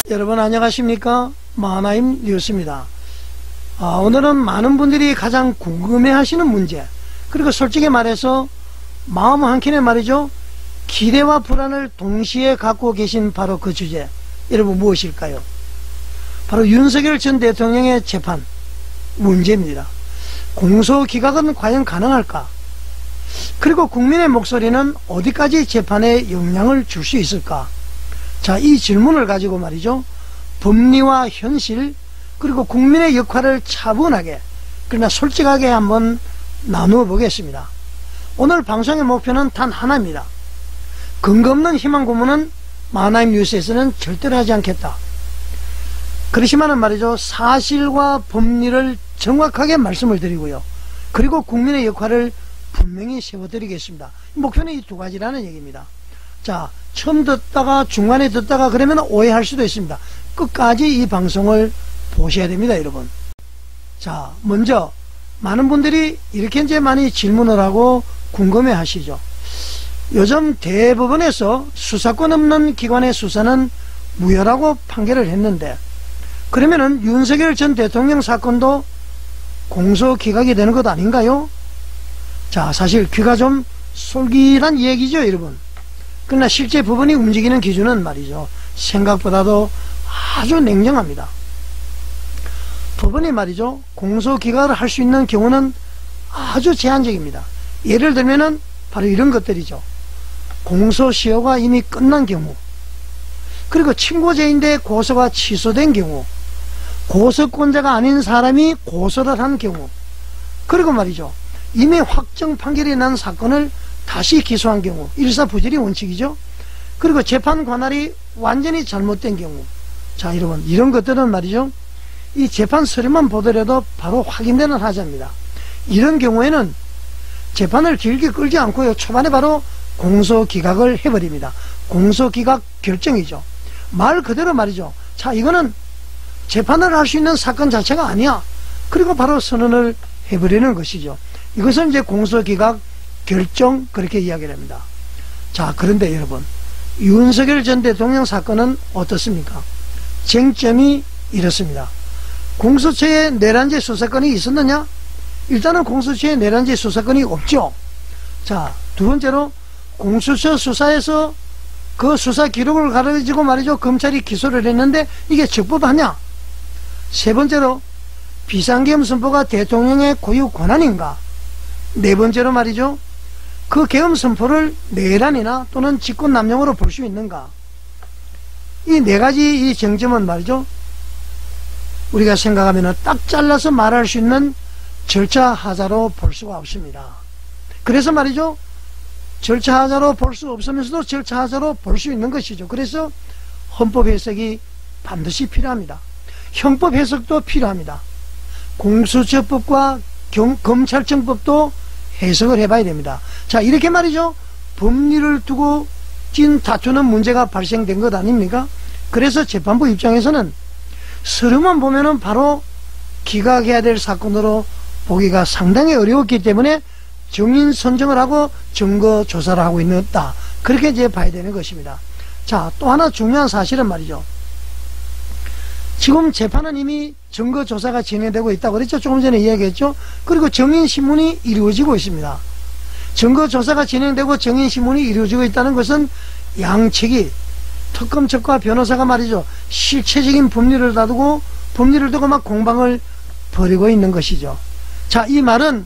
여러분 안녕하십니까? 마하나임 뉴스입니다. 오늘은 많은 분들이 가장 궁금해 하시는 문제, 그리고 솔직히 말해서 마음 한켠에 말이죠, 기대와 불안을 동시에 갖고 계신 바로 그 주제, 여러분 무엇일까요? 바로 윤석열 전 대통령의 재판 문제입니다. 공소기각은 과연 가능할까? 그리고 국민의 목소리는 어디까지 재판에 영향을 줄 수 있을까? 자, 이 질문을 가지고 말이죠, 법리와 현실, 그리고 국민의 역할을 차분하게 그러나 솔직하게 한번 나누어 보겠습니다. 오늘 방송의 목표는 단 하나입니다. 근거 없는 희망 고문은 마하나임 뉴스에서는 절대로 하지 않겠다. 그렇지만은 말이죠, 사실과 법리를 정확하게 말씀을 드리고요, 그리고 국민의 역할을 분명히 세워드리겠습니다. 목표는 이 두 가지라는 얘기입니다. 자, 처음 듣다가 중간에 듣다가 그러면 오해할 수도 있습니다. 끝까지 이 방송을 보셔야 됩니다, 여러분. 자, 먼저 많은 분들이 이렇게 이제 많이 질문을 하고 궁금해 하시죠. 요즘 대법원에서 수사권 없는 기관의 수사는 무효라고 판결을 했는데, 그러면은 윤석열 전 대통령 사건도 공소기각이 되는 것 아닌가요? 자, 사실 귀가 좀 솔깃한 얘기죠, 여러분. 그러나 실제 법원이 움직이는 기준은 말이죠, 생각보다도 아주 냉정합니다. 법원이 말이죠, 공소기각을 할 수 있는 경우는 아주 제한적입니다. 예를 들면은 바로 이런 것들이죠. 공소시효가 이미 끝난 경우, 그리고 친고죄인데 고소가 취소된 경우, 고소권자가 아닌 사람이 고소를 한 경우, 그리고 말이죠, 이미 확정 판결이 난 사건을 다시 기소한 경우, 일사부질이 원칙이죠. 그리고 재판 관할이 완전히 잘못된 경우. 자, 여러분, 이런 것들은 말이죠, 이 재판 서류만 보더라도 바로 확인되는 하자입니다. 이런 경우에는 재판을 길게 끌지 않고요, 초반에 바로 공소기각을 해버립니다. 공소기각 결정이죠. 말 그대로 말이죠. 자, 이거는 재판을 할 수 있는 사건 자체가 아니야. 그리고 바로 선언을 해버리는 것이죠. 이것은 이제 공소기각 결정, 그렇게 이야기를 합니다. 자, 그런데 여러분, 윤석열 전 대통령 사건은 어떻습니까? 쟁점이 이렇습니다. 공소처에 내란죄 수사건이 있었느냐? 일단은 공소처에 내란죄 수사건이 없죠. 자, 두 번째로 공수처 수사에서 그 수사 기록을 가지고 말이죠, 검찰이 기소를 했는데 이게 적법하냐? 세 번째로 비상계엄 선포가 대통령의 고유 권한인가? 네 번째로 말이죠, 그 계엄 선포를 내란이나 또는 직권남용으로 볼 수 있는가? 이 네 가지 이 쟁점은 말이죠, 우리가 생각하면 딱 잘라서 말할 수 있는 절차 하자로 볼 수가 없습니다. 그래서 말이죠, 절차 하자로 볼 수 없으면서도 절차 하자로 볼 수 있는 것이죠. 그래서 헌법 해석이 반드시 필요합니다. 형법 해석도 필요합니다. 공수처법과 검찰청법도 해석을 해봐야 됩니다. 자, 이렇게 말이죠, 법리를 두고 찐 다투는 문제가 발생된 것 아닙니까? 그래서 재판부 입장에서는 서류만 보면은 바로 기각해야 될 사건으로 보기가 상당히 어려웠기 때문에 증인 선정을 하고 증거 조사를 하고 있다, 그렇게 이제 봐야 되는 것입니다. 자, 또 하나 중요한 사실은 말이죠, 지금 재판은 이미 증거 조사가 진행되고 있다고 그랬죠. 조금 전에 이야기했죠. 그리고 증인 신문이 이루어지고 있습니다. 증거 조사가 진행되고 증인 신문이 이루어지고 있다는 것은 양측이, 특검 측과 변호사가 말이죠, 실체적인 법리를 두고 막 공방을 벌이고 있는 것이죠. 자, 이 말은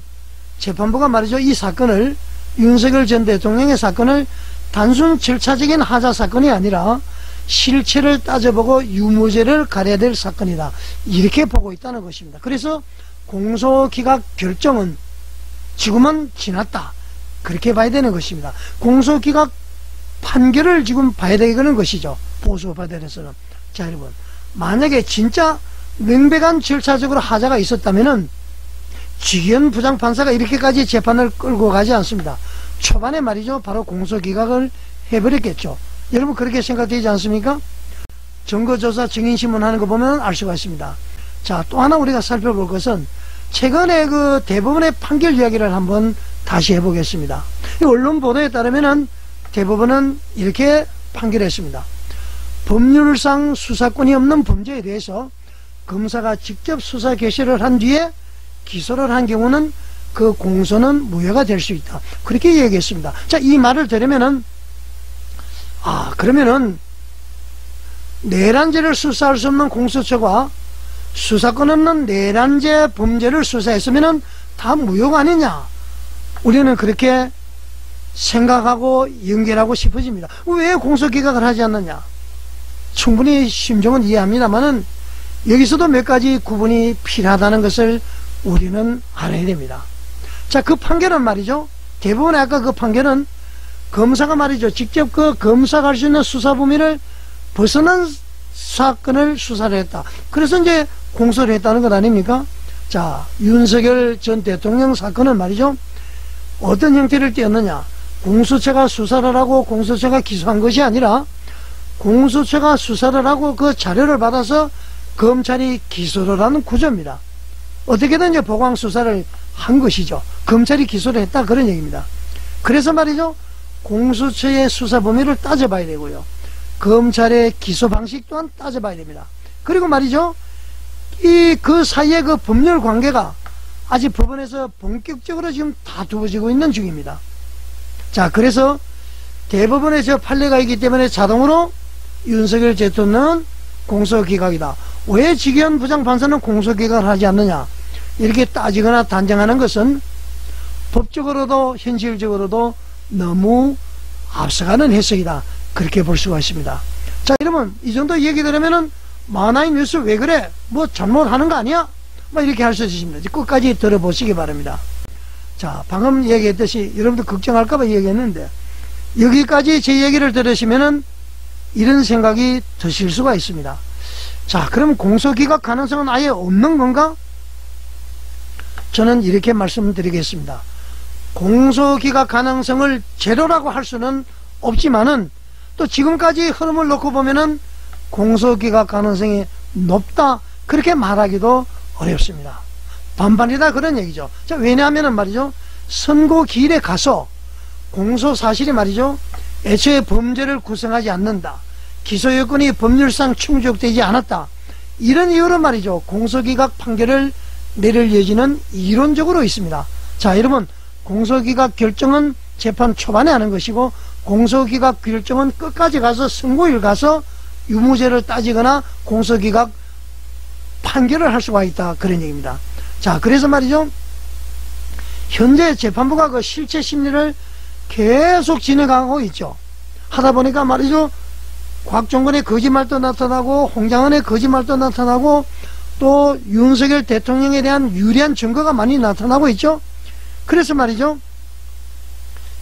재판부가 말이죠, 이 사건을, 윤석열 전 대통령의 사건을 단순 절차적인 하자 사건이 아니라 실체를 따져보고 유무죄를 가려야 될 사건이다, 이렇게 보고 있다는 것입니다. 그래서 공소기각 결정은 지금은 지났다, 그렇게 봐야 되는 것입니다. 공소기각 판결을 지금 봐야 되는 것이죠, 보수파들에서는. 자, 여러분, 만약에 진짜 명백한 절차적으로 하자가 있었다면은 지기현 부장판사가 이렇게까지 재판을 끌고 가지 않습니다. 초반에 말이죠, 바로 공소기각을 해버렸겠죠. 여러분 그렇게 생각되지 않습니까? 증거조사 증인신문 하는 거 보면 알 수가 있습니다. 자, 또 하나 우리가 살펴볼 것은 최근에 그 대법원의 판결 이야기를 한번 다시 해보겠습니다. 언론 보도에 따르면은 대법원은 이렇게 판결했습니다. 법률상 수사권이 없는 범죄에 대해서 검사가 직접 수사 개시를 한 뒤에 기소를 한 경우는 그 공소는 무효가 될 수 있다. 그렇게 얘기했습니다. 자, 이 말을 들으면은, 그러면은 내란죄를 수사할 수 없는 공수처가 수사권 없는 내란죄 범죄를 수사했으면은 다 무효가 아니냐, 우리는 그렇게 생각하고 연결하고 싶어집니다. 왜 공소기각을 하지 않느냐? 충분히 심정은 이해합니다만은 여기서도 몇 가지 구분이 필요하다는 것을 우리는 알아야 됩니다. 자, 그 판결은 말이죠, 대부분의 아까 그 판결은 검사가 말이죠, 직접 그 검사가 할 수 있는 수사 범위를 벗어난 사건을 수사를 했다. 그래서 이제 공소를 했다는 것 아닙니까? 자, 윤석열 전 대통령 사건은 말이죠, 어떤 형태를 띄었느냐? 공수처가 수사를 하고 공수처가 기소한 것이 아니라 공수처가 수사를 하고 그 자료를 받아서 검찰이 기소를 하는 구조입니다. 어떻게든 이제 보강 수사를 한 것이죠. 검찰이 기소를 했다, 그런 얘기입니다. 그래서 말이죠, 공수처의 수사 범위를 따져봐야 되고요, 검찰의 기소 방식 또한 따져봐야 됩니다. 그리고 말이죠, 그 사이에 그 법률 관계가 아직 법원에서 본격적으로 지금 다투어지고 있는 중입니다. 자, 그래서 대법원의 저 판례가 있기 때문에 자동으로 윤석열 대통령은 공소기각이다. 왜 지기현 부장판사는 공소기각을 하지 않느냐, 이렇게 따지거나 단정하는 것은 법적으로도 현실적으로도 너무 앞서가는 해석이다, 그렇게 볼 수가 있습니다. 자, 여러분, 이 정도 얘기 들으면은 만화의 뉴스 왜 그래? 뭐 잘못하는 거 아니야? 뭐 이렇게 할 수 있습니다. 끝까지 들어보시기 바랍니다. 자, 방금 얘기했듯이 여러분들 걱정할까봐 얘기했는데, 여기까지 제 얘기를 들으시면은 이런 생각이 드실 수가 있습니다. 자, 그럼 공소기각 가능성은 아예 없는 건가? 저는 이렇게 말씀드리겠습니다. 공소기각 가능성을 제로라고 할 수는 없지만은 또 지금까지 흐름을 놓고 보면은 공소기각 가능성이 높다, 그렇게 말하기도 어렵습니다. 반반이다, 그런 얘기죠. 자, 왜냐하면은 말이죠, 선고 기일에 가서 공소 사실이 말이죠, 애초에 범죄를 구성하지 않는다, 기소 요건이 법률상 충족되지 않았다, 이런 이유로 말이죠, 공소기각 판결을 내릴 여지는 이론적으로 있습니다. 자, 여러분, 공소기각 결정은 재판 초반에 하는 것이고 공소기각 결정은 끝까지 가서 선고일 가서 유무죄를 따지거나 공소기각 판결을 할 수가 있다, 그런 얘기입니다. 자, 그래서 말이죠, 현재 재판부가 그 실체 심리를 계속 진행하고 있죠. 하다 보니까 말이죠, 곽종근의 거짓말도 나타나고 홍장은의 거짓말도 나타나고 또 윤석열 대통령에 대한 유리한 증거가 많이 나타나고 있죠. 그래서 말이죠,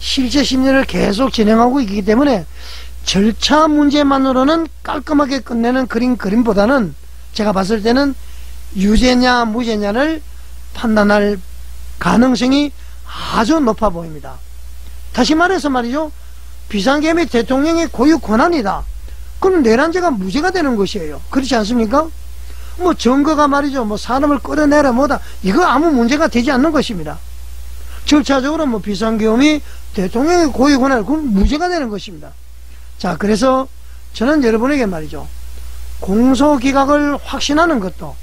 실체 심리를 계속 진행하고 있기 때문에 절차 문제만으로는 깔끔하게 끝내는 그림보다는 제가 봤을 때는 유죄냐 무죄냐를 판단할 가능성이 아주 높아 보입니다. 다시 말해서 말이죠, 비상계엄이 대통령의 고유 권한이다. 그럼 내란죄가 무죄가 되는 것이에요. 그렇지 않습니까? 뭐 증거가 말이죠, 뭐 사람을 끌어내라 뭐다, 이거 아무 문제가 되지 않는 것입니다. 절차적으로 뭐 비상계엄이 대통령의 고유 권한, 그럼 무죄가 되는 것입니다. 자, 그래서 저는 여러분에게 말이죠, 공소기각을 확신하는 것도,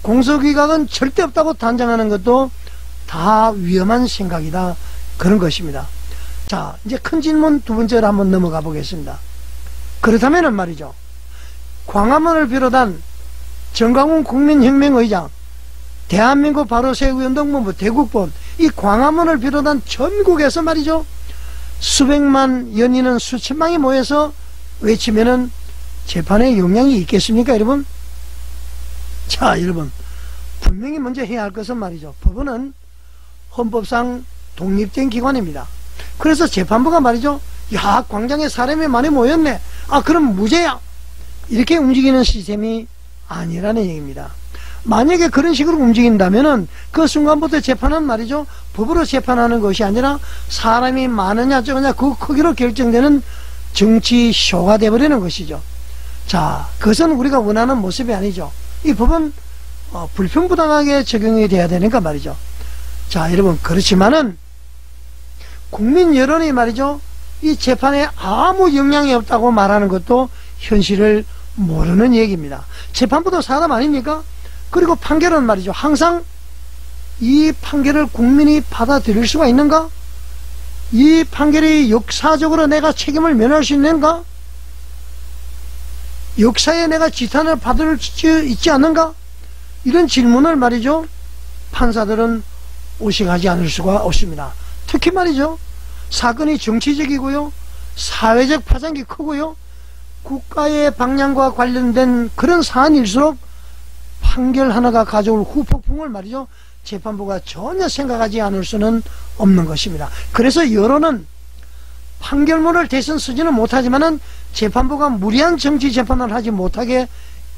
공소기각은 절대 없다고 단정하는 것도 다 위험한 생각이다, 그런 것입니다. 자, 이제 큰 질문 두 번째로 한번 넘어가 보겠습니다. 그렇다면은 말이죠, 광화문을 비롯한 정강훈 국민혁명의장, 대한민국 바로세우기운동본부, 대국본, 이 광화문을 비롯한 전국에서 말이죠, 수백만 연인은 수천만이 모여서 외치면은 재판에 영향이 있겠습니까, 여러분? 자, 여러분, 분명히 먼저 해야 할 것은 말이죠, 법원은 헌법상 독립된 기관입니다. 그래서 재판부가 말이죠, 야, 광장에 사람이 많이 모였네, 그럼 무죄야, 이렇게 움직이는 시스템이 아니라는 얘기입니다. 만약에 그런 식으로 움직인다면은 그 순간부터 재판은 말이죠, 법으로 재판하는 것이 아니라 사람이 많으냐 적으냐 그 크기로 결정되는 정치 쇼가 되어버리는 것이죠. 자, 그것은 우리가 원하는 모습이 아니죠. 이 법은 불평부당하게 적용이 돼야 되니까 말이죠. 자, 여러분, 그렇지만은 국민 여론이 말이죠, 이 재판에 아무 영향이 없다고 말하는 것도 현실을 모르는 얘기입니다. 재판부도 사람 아닙니까? 그리고 판결은 말이죠. 항상 이 판결을 국민이 받아들일 수가 있는가? 이 판결이 역사적으로 내가 책임을 면할 수 있는가? 역사에 내가 지탄을 받을 수 있지 않는가? 이런 질문을 말이죠. 판사들은 의식하지 않을 수가 없습니다. 특히 말이죠. 사건이 정치적이고요. 사회적 파장이 크고요. 국가의 방향과 관련된 그런 사안일수록 판결 하나가 가져올 후폭풍을 말이죠. 재판부가 전혀 생각하지 않을 수는 없는 것입니다. 그래서 여론은 판결문을 대선 쓰지는 못하지만은 재판부가 무리한 정치 재판을 하지 못하게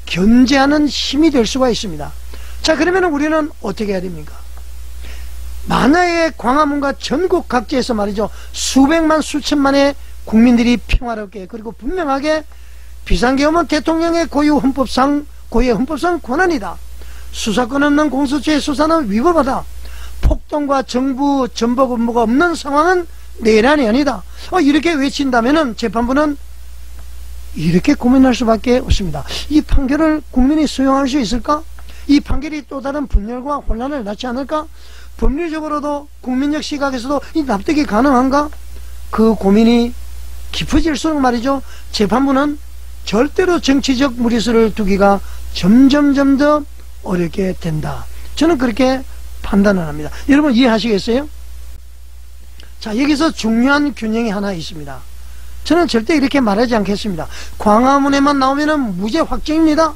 견제하는 힘이 될 수가 있습니다. 자, 그러면 우리는 어떻게 해야 됩니까? 만약에 광화문과 전국 각지에서 말이죠. 수백만 수천만의 국민들이 평화롭게 그리고 분명하게 비상계엄은 대통령의 고유의 헌법상 권한이다. 수사권 없는 공수처의 수사는 위법하다. 폭동과 정부 전복 업무가 없는 상황은 내란이 아니다. 이렇게 외친다면은 재판부는 이렇게 고민할 수밖에 없습니다. 이 판결을 국민이 수용할 수 있을까? 이 판결이 또 다른 분열과 혼란을 낳지 않을까? 법리적으로도 국민적 시각에서도 이 납득이 가능한가? 그 고민이 깊어질수록 말이죠. 재판부는 절대로 정치적 무리수를 두기가 점점 더 어렵게 된다. 저는 그렇게 판단을 합니다. 여러분 이해하시겠어요? 자, 여기서 중요한 균형이 하나 있습니다. 저는 절대 이렇게 말하지 않겠습니다. 광화문에만 나오면은 무죄 확정입니다.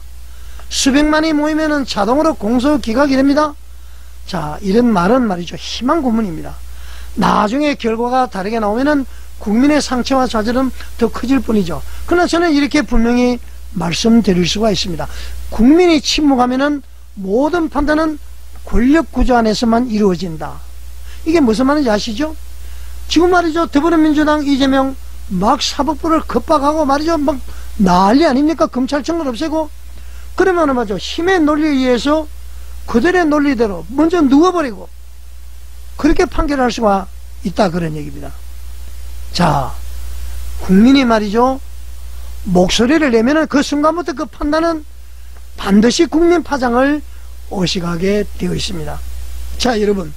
수백만이 모이면은 자동으로 공소 기각이 됩니다. 자, 이런 말은 말이죠. 희망 고문입니다. 나중에 결과가 다르게 나오면은 국민의 상처와 좌절은 더 커질 뿐이죠. 그러나 저는 이렇게 분명히 말씀드릴 수가 있습니다. 국민이 침묵하면은 모든 판단은 권력 구조 안에서만 이루어진다. 이게 무슨 말인지 아시죠? 지금 말이죠. 더불어민주당 이재명 막 사법부를 겁박하고 말이죠. 막 난리 아닙니까? 검찰청을 없애고. 그러면은 말이죠. 힘의 논리에 의해서 그들의 논리대로 먼저 누워버리고 그렇게 판결할 수가 있다. 그런 얘기입니다. 자, 국민이 말이죠. 목소리를 내면은 그 순간부터 그 판단은 반드시 국민 파장을 의식하게 되어 있습니다. 자, 여러분,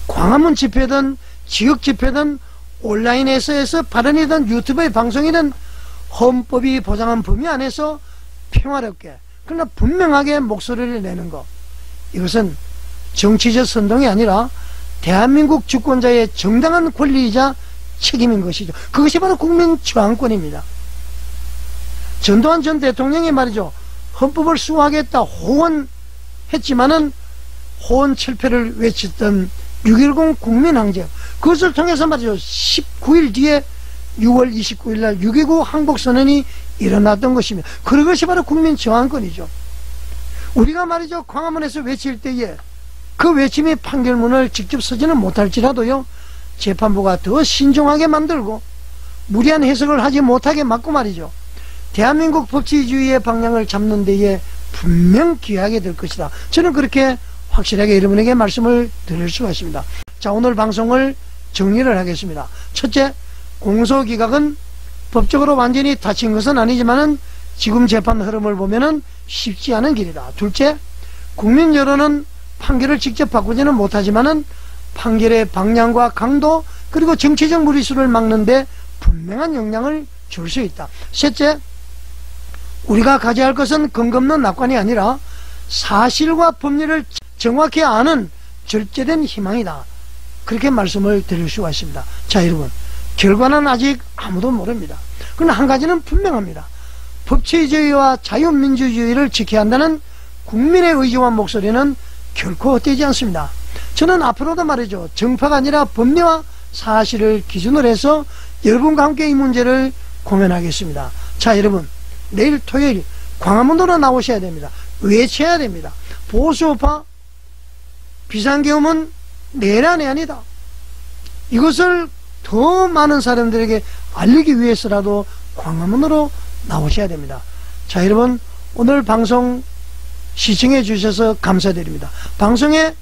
광화문 집회든 지역 집회든 온라인에서 발언이든 유튜브의 방송이든 헌법이 보장한 범위 안에서 평화롭게 그러나 분명하게 목소리를 내는 것, 이것은 정치적 선동이 아니라 대한민국 주권자의 정당한 권리이자 책임인 것이죠. 그것이 바로 국민 저항권입니다. 전두환 전 대통령이 말이죠. 헌법을 수호하겠다 호언했지만은 호언철폐를 외쳤던 6.10 국민항쟁, 그것을 통해서 말이죠. 19일 뒤에 6월 29일 날 6.29 항복선언이 일어났던 것입니다. 그것이 바로 국민 저항권이죠. 우리가 말이죠. 광화문에서 외칠 때에 그 외침이 판결문을 직접 쓰지는 못할지라도요. 재판부가 더 신중하게 만들고 무리한 해석을 하지 못하게 막고 말이죠. 대한민국 법치주의의 방향을 잡는 데에 분명 기여하게 될 것이다. 저는 그렇게 확실하게 여러분에게 말씀을 드릴 수가 있습니다. 자, 오늘 방송을 정리를 하겠습니다. 첫째, 공소기각은 법적으로 완전히 닫힌 것은 아니지만은 지금 재판 흐름을 보면은 쉽지 않은 길이다. 둘째, 국민 여론은 판결을 직접 바꾸지는 못하지만은 판결의 방향과 강도 그리고 정치적 무리수를 막는데 분명한 영향을 줄 수 있다. 셋째, 우리가 가져야 할 것은 근거 없는 낙관이 아니라 사실과 법리를 정확히 아는 절제된 희망이다. 그렇게 말씀을 드릴 수가 있습니다. 자, 여러분, 결과는 아직 아무도 모릅니다. 그러나 한 가지는 분명합니다. 법치주의와 자유민주주의를 지켜야 한다는 국민의 의지와 목소리는 결코 헛되지 않습니다. 저는 앞으로도 말이죠. 정파가 아니라 법리와 사실을 기준으로 해서 여러분과 함께 이 문제를 고민하겠습니다. 자, 여러분, 내일 토요일 광화문으로 나오셔야 됩니다. 외쳐야 됩니다. 보수우파 비상계엄은 내란이 아니다. 이것을 더 많은 사람들에게 알리기 위해서라도 광화문으로 나오셔야 됩니다. 자, 여러분, 오늘 방송 시청해 주셔서 감사드립니다. 방송에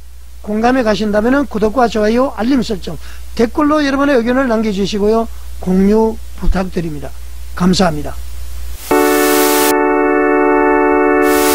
공감해 가신다면 구독과 좋아요, 알림 설정, 댓글로 여러분의 의견을 남겨주시고요. 공유 부탁드립니다. 감사합니다.